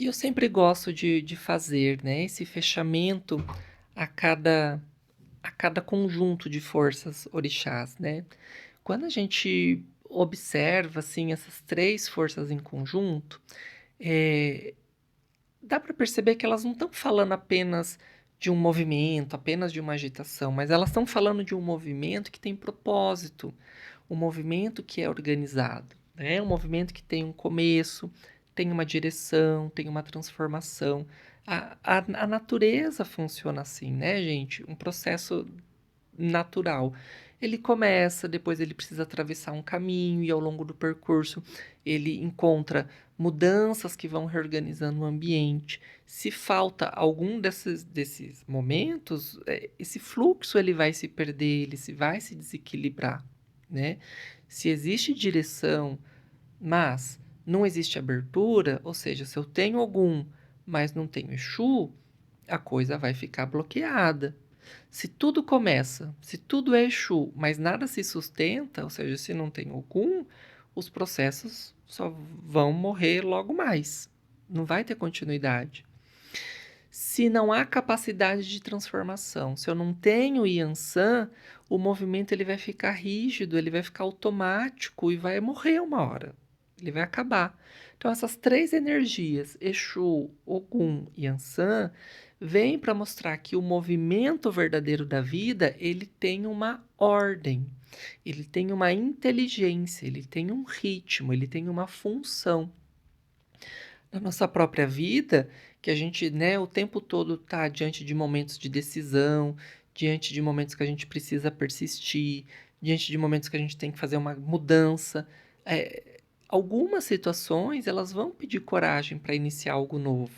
E eu sempre gosto de fazer, né, esse fechamento a cada conjunto de forças orixás, né. Quando a gente observa, assim, essas 3 forças em conjunto, eh, dá para perceber que elas não estão falando apenas de um movimento, apenas de uma agitação, mas elas estão falando de um movimento que tem propósito, um movimento que é organizado, né, um movimento que tem um começo, tem uma direção, tem uma transformação. A natureza funciona assim, né, gente, um processo natural. Ele começa, depois ele precisa atravessar um caminho e ao longo do percurso ele encontra mudanças que vão reorganizando o ambiente. Se falta algum desses momentos, esse fluxo ele vai se perder, vai se desequilibrar, né? Se existe direção, mas não existe abertura, ou seja, se eu tenho algum, mas não tenho Exu, a coisa vai ficar bloqueada. Se tudo começa, se tudo é Exu, mas nada se sustenta, ou seja, se não tem Ogum, os processos só vão morrer logo mais. Não vai ter continuidade. Se não há capacidade de transformação, se eu não tenho Yansan, o movimento ele vai ficar rígido, ele vai ficar automático e vai morrer uma hora. Ele vai acabar. Então, essas 3 energias, Exu, Ogum e Yansan, vêm para mostrar que o movimento verdadeiro da vida, ele tem uma ordem, ele tem uma inteligência, ele tem um ritmo, ele tem uma função. Na nossa própria vida, que a gente, né, o tempo todo está diante de momentos de decisão, diante de momentos que a gente precisa persistir, diante de momentos que a gente tem que fazer uma mudança. Algumas situações, elas vão pedir coragem para iniciar algo novo.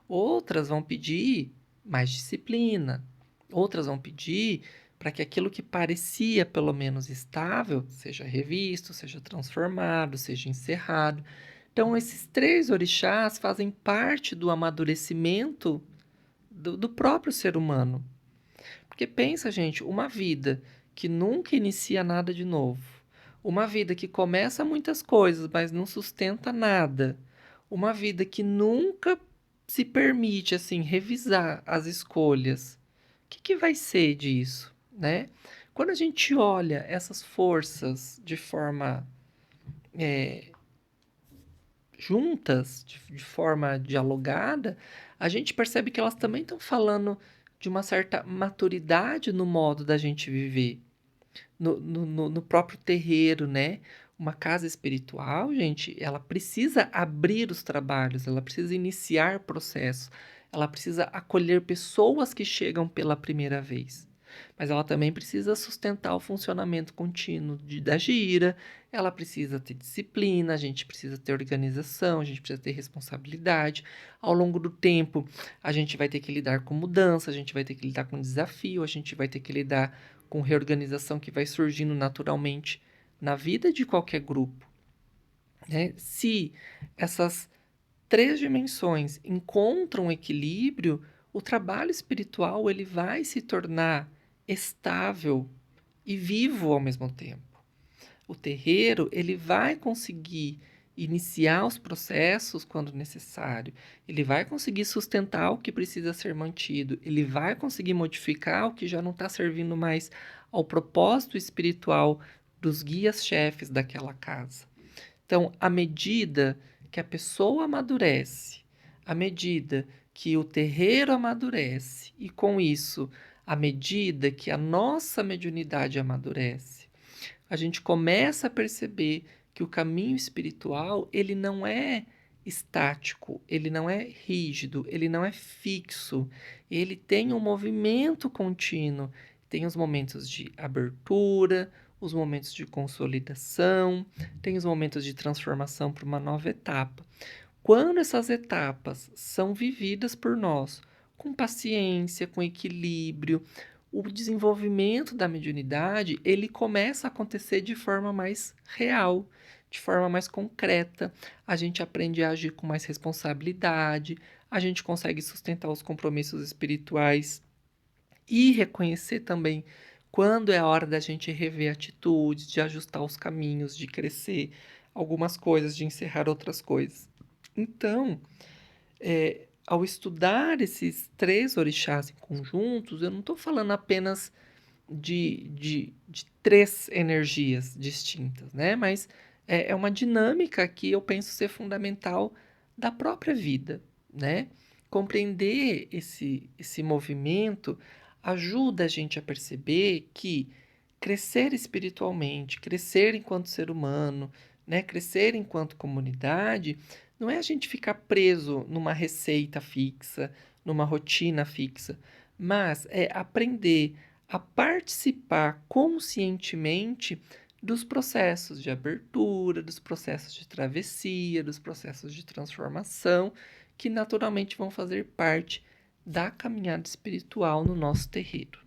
Outras vão pedir mais disciplina. Outras vão pedir para que aquilo que parecia pelo menos estável seja revisto, seja transformado, seja encerrado. Então, esses 3 orixás fazem parte do amadurecimento do próprio ser humano. Porque pensa, gente, uma vida que nunca inicia nada de novo, uma vida que começa muitas coisas, mas não sustenta nada, uma vida que nunca se permite, assim, revisar as escolhas, o que vai ser disso, né? Quando a gente olha essas forças de forma juntas, de forma dialogada, a gente percebe que elas também estão falando de uma certa maturidade no modo da gente viver, no próprio terreiro, né? Uma casa espiritual, gente, ela precisa abrir os trabalhos, ela precisa iniciar processos, ela precisa acolher pessoas que chegam pela primeira vez. Mas ela também precisa sustentar o funcionamento contínuo da gira, ela precisa ter disciplina, a gente precisa ter organização, a gente precisa ter responsabilidade. Ao longo do tempo, a gente vai ter que lidar com mudança, a gente vai ter que lidar com desafio, a gente vai ter que lidar com reorganização que vai surgindo naturalmente na vida de qualquer grupo, né? Se essas 3 dimensões encontram equilíbrio, o trabalho espiritual ele vai se tornar estável e vivo ao mesmo tempo. O terreiro ele vai conseguir iniciar os processos quando necessário, ele vai conseguir sustentar o que precisa ser mantido, ele vai conseguir modificar o que já não está servindo mais ao propósito espiritual dos guias-chefes daquela casa. Então, à medida que a pessoa amadurece, à medida que o terreiro amadurece, e com isso, à medida que a nossa mediunidade amadurece, a gente começa a perceber que o caminho espiritual, ele não é estático, ele não é rígido, ele não é fixo, ele tem um movimento contínuo, tem os momentos de abertura, os momentos de consolidação, tem os momentos de transformação para uma nova etapa. Quando essas etapas são vividas por nós com paciência, com equilíbrio, o desenvolvimento da mediunidade, ele começa a acontecer de forma mais real, de forma mais concreta. A gente aprende a agir com mais responsabilidade, a gente consegue sustentar os compromissos espirituais e reconhecer também quando é a hora da gente rever atitudes, de ajustar os caminhos, de crescer algumas coisas, de encerrar outras coisas. Então, ao estudar esses três orixás em conjuntos, eu não estou falando apenas de três energias distintas, né? Mas é uma dinâmica que eu penso ser fundamental da própria vida, né? Compreender esse movimento ajuda a gente a perceber que crescer espiritualmente, crescer enquanto ser humano, né? Crescer enquanto comunidade, não é a gente ficar preso numa receita fixa, numa rotina fixa, mas é aprender a participar conscientemente dos processos de abertura, dos processos de travessia, dos processos de transformação, que naturalmente vão fazer parte da caminhada espiritual no nosso terreiro.